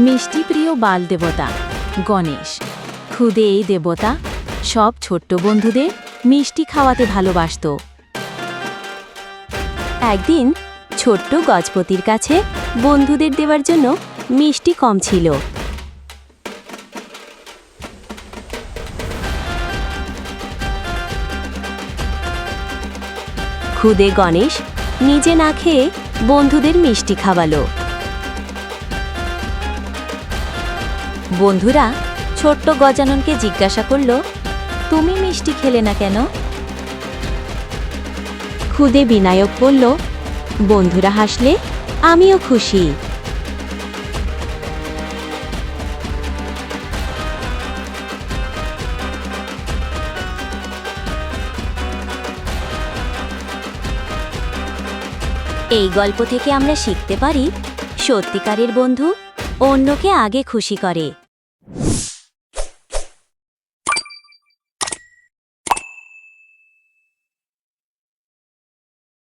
মিষ্টি প্রিয় বাল দেবতা গণেশ। ক্ষুদে এই দেবতা সব ছোট্ট বন্ধুদের মিষ্টি খাওয়াতে ভালোবাসত। একদিন ছোট্ট গজপতির কাছে বন্ধুদের দেওয়ার জন্য মিষ্টি কম ছিল। ক্ষুদে গণেশ নিজে না খেয়ে বন্ধুদের মিষ্টি খাওয়ালো। বন্ধুরা ছোট্ট গজাননকে জিজ্ঞাসা করল, তুমি মিষ্টি খেলে না কেন? ক্ষুদে বিনায়ক বলল, বন্ধুরা হাসলে আমিও খুশি। এই গল্প থেকে আমরা শিখতে পারি, সত্যিকারের বন্ধু অন্যকে আগে খুশি করে।